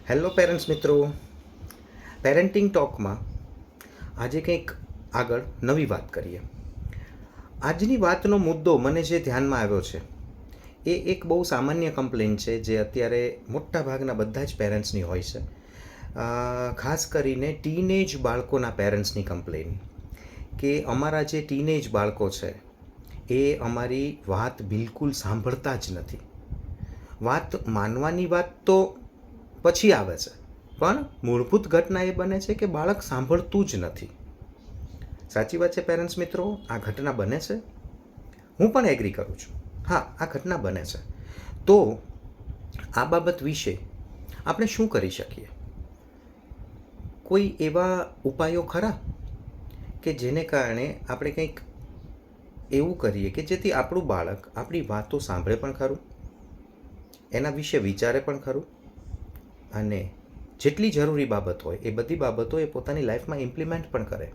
Hello parents મિત્રો, parenting ટોકમાં આજે કંઈક આગળ નવી વાત કરીએ. આજની વાતનો મુદ્દો મને જે ધ્યાનમાં આવ્યો છે એ એક બહુ સામાન્ય કમ્પ્લેન છે જે અત્યારે મોટાભાગના બધા જ પેરેન્ટ્સની હોય છે. ખાસ કરીને ટીનેજ બાળકોના પેરેન્ટ્સની કમ્પ્લેન કે અમારા જે ટીનેજ બાળકો છે એ અમારી વાત બિલકુલ સાંભળતા જ નથી. વાત માનવાની વાત તો પછી આવે છે, પણ મૂળભૂત ઘટના એ બને છે કે બાળક સાંભળતું જ નથી. સાચી વાત છે પેરેન્ટ્સ મિત્રો, આ ઘટના બને છે. હું પણ એગ્રી કરું છું. હા, આ ઘટના બને છે. તો આ બાબત વિશે આપણે શું કરી શકીએ? કોઈ એવા ઉપાયો ખરા કે જેને કારણે આપણે કંઈક એવું કરીએ કે જેથી આપણું બાળક આપણી વાતો સાંભળે પણ ખરું, એના વિશે વિચારે પણ ખરું, અને જેટલી જરૂરી બાબત હોય એ બધી બાબતો એ પોતાની લાઈફમાં ઇમ્પ્લિમેન્ટ પણ કરે?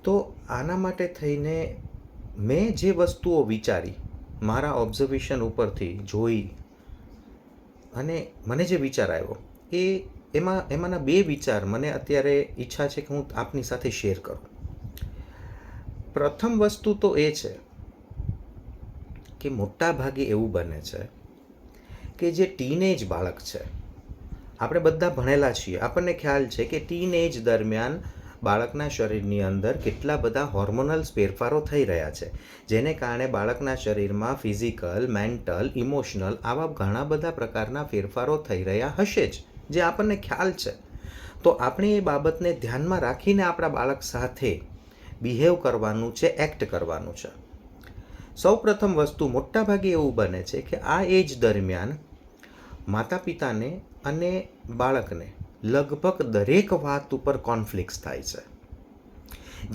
તો આના માટે થઈને મેં જે વસ્તુઓ વિચારી, મારા ઓબ્ઝર્વેશન ઉપરથી જોઈ અને મને જે વિચાર આવ્યો એમાંના બે વિચાર મને અત્યારે ઈચ્છા છે કે હું આપની સાથે શેર કરું. પ્રથમ વસ્તુ તો એ છે કે મોટા ભાગે એવું બને છે કે જે ટીનેજ બાળક છે, આપણે બધા ભણેલા છીએ, આપણને ખ્યાલ છે કે ટીનેજ દરમિયાન બાળકના શરીરની અંદર કેટલા બધા હોર્મોનલ્સ ફેરફારો થઈ રહ્યા છે, જેને કારણે બાળકના શરીરમાં ફિઝિકલ, મેન્ટલ, ઇમોશનલ આવા ઘણા બધા પ્રકારના ફેરફારો થઈ રહ્યા હશે જ, જે આપણને ખ્યાલ છે. તો આપણે એ બાબતને ધ્યાનમાં રાખીને આપણા બાળક સાથે બિહેવ કરવાનું છે, એક્ટ કરવાનું છે. સૌ પ્રથમ વસ્તુ મોટાભાગે એવું બને છે કે આ એજ દરમિયાન માતા પિતાને અને બાળકને લગભગ દરેક વાત ઉપર કોન્ફ્લિક્ટ થાય છે,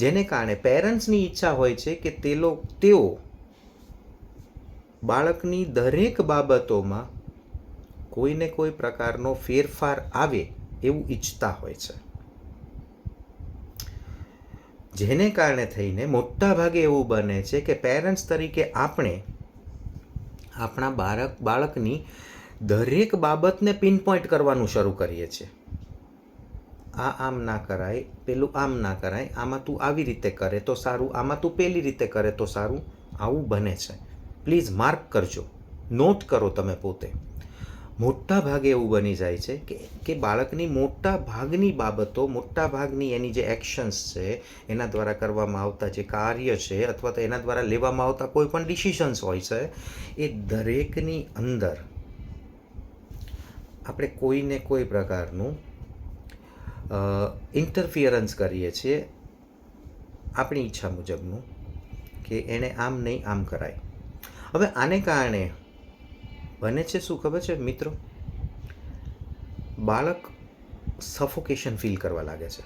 જેને કારણે પેરેન્ટ્સની ઈચ્છા હોય છે કે તેઓ બાળકની દરેક બાબતોમાં કોઈને કોઈ પ્રકારનો ફેરફાર આવે એવું ઈચ્છતા હોય છે, જેને કારણે થઈને મોટા ભાગે એવું બને છે કે પેરેન્ટ્સ તરીકે આપણે આપણા બાળકની દરેક બાબતને પિનપોઈન્ટ કરવાનું શરૂ કરીએ છીએ. આમ ના કરાય, પેલું આમ ના કરાય, આમાં તું આવી રીતે કરે તો સારું, આમાં તું પેલી રીતે કરે તો સારું. આવું બને છે. પ્લીઝ માર્ક કરજો, નોટ કરો તમે પોતે. મોટા ભાગે એવું બની જાય છે કે બાળકની મોટા ભાગની બાબતો, મોટા ભાગની એની જે એક્શન્સ છે, એના દ્વારા કરવામાં આવતા જે કાર્ય છે, અથવા તો એના દ્વારા લેવામાં આવતા કોઈ પણ ડિસિશન્સ હોય છે, એ દરેકની અંદર આપણે કોઈને કોઈ પ્રકારનું ઇન્ટરફિયરન્સ કરીએ છીએ, આપણી ઈચ્છા મુજબનું, કે એણે આમ નહીં આમ કરાય. હવે આને કારણે બને છે શું ખબર છે મિત્રો? બાળક સફોકેશન ફીલ કરવા લાગે છે.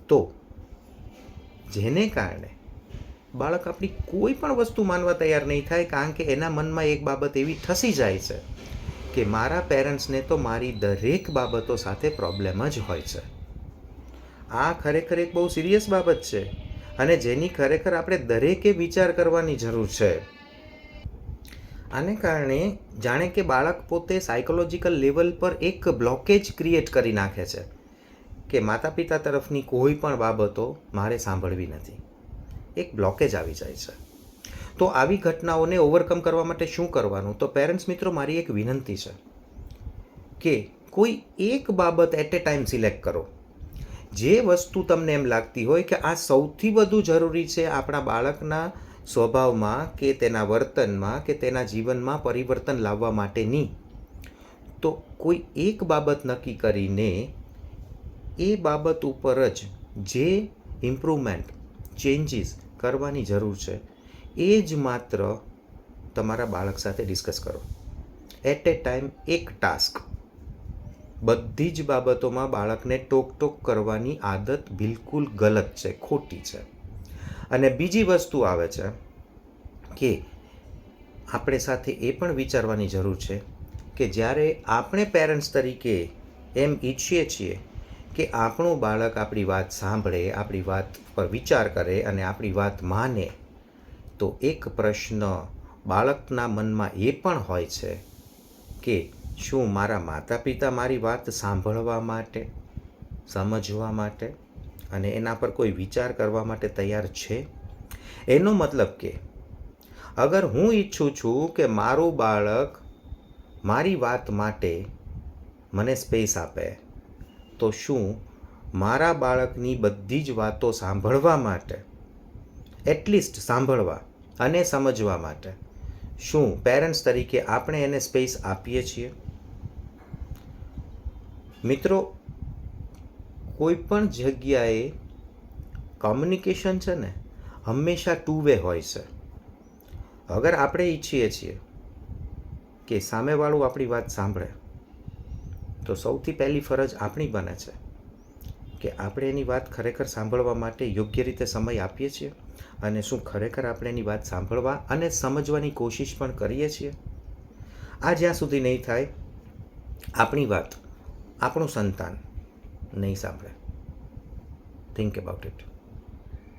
તો જેને કારણે બાળક આપણી કોઈ પણ વસ્તુ માનવા તૈયાર નહીં થાય, કારણ કે એના મનમાં એક બાબત એવી ઠસી જાય છે કે મારા પેરેન્ટ્સને તો મારી દરેક બાબતો સાથે પ્રોબ્લેમ જ હોય છે. આ ખરેખર એક બહુ સિરિયસ બાબત છે અને જેની ખરેખર આપણે દરેકે વિચાર કરવાની જરૂર છે. આને કારણે જાણે કે બાળક પોતે સાયકોલોજીકલ લેવલ પર એક બ્લોકેજ ક્રિએટ કરી નાખે છે કે માતા પિતા તરફની કોઈ પણ બાબતો મારે સાંભળવી નથી. એક બ્લોકેજ આવી જાય છે. તો આવી ઘટનાઓને ઓવરકમ કરવા માટે શું કરવાનું? તો પેરેન્ટ્સ મિત્રો, મારી એક વિનંતી છે કે કોઈ એક બાબત એટ એ ટાઈમ સિલેક્ટ કરો. જે વસ્તુ તમને એમ લાગતી હોય કે આ સૌથી વધુ જરૂરી છે આપણા બાળકના સ્વભાવમાં, કે તેના વર્તનમાં, કે તેના જીવનમાં પરિવર્તન લાવવા માટેની, તો કોઈ એક બાબત નક્કી કરીને એ બાબત ઉપર જ જે ઇમ્પ્રુવમેન્ટ, ચેન્જીસ કરવાની જરૂર છે એ જ માત્ર તમારા બાળક સાથે ડિસ્કસ કરો. એટ એ ટાઈમ એક ટાસ્ક. બધી જ બાબતોમાં બાળકને ટોક કરવાની આદત બિલકુલ ગલત છે, ખોટી છે. અને બીજી વસ્તુ આવે છે કે આપણે સાથે એ પણ વિચારવાની જરૂર છે કે જ્યારે આપણે પેરેન્ટ્સ તરીકે એમ ઈચ્છીએ છીએ કે આપણું બાળક આપણી વાત સાંભળે, આપણી વાત પર વિચાર કરે અને આપણી વાત માને, તો એક પ્રશ્ન બાળકના મનમાં એ પણ હોય છે કે શું મારા માતા પિતા મારી વાત સાંભળવા માટે, સમજવા માટે અને એના પર કોઈ વિચાર કરવા માટે તૈયાર છે? એનો મતલબ કે અગર હું ઈચ્છું છું કે મારું બાળક મારી વાત માટે મને સ્પેસ આપે, તો શું મારા બાળકની બધી જ વાતો સાંભળવા માટે, એટલીસ્ટ સાંભળવા અને સમજવા માટે, શું પેરેન્ટ્સ તરીકે આપણે એને સ્પેસ આપીએ છીએ? મિત્રો, કોઈ પણ જગ્યાએ કોમ્યુનિકેશન છે ને હંમેશા ટુ વે હોય છે. અગર આપણે ઈચ્છીએ છીએ કે સામેવાળું આપણી વાત સાંભળે, તો સૌથી પહેલી ફરજ આપણી બને છે કે આપણે એની વાત ખરેખર સાંભળવા માટે યોગ્ય રીતે સમય આપીએ છીએ, અને શું ખરેખર આપણે એની વાત સાંભળવા અને સમજવાની કોશિશ પણ કરીએ છીએ? આ જ્યાં સુધી નહીં થાય, આપણી વાત આપણું સંતાન નહીં સાંભળે. Think about it.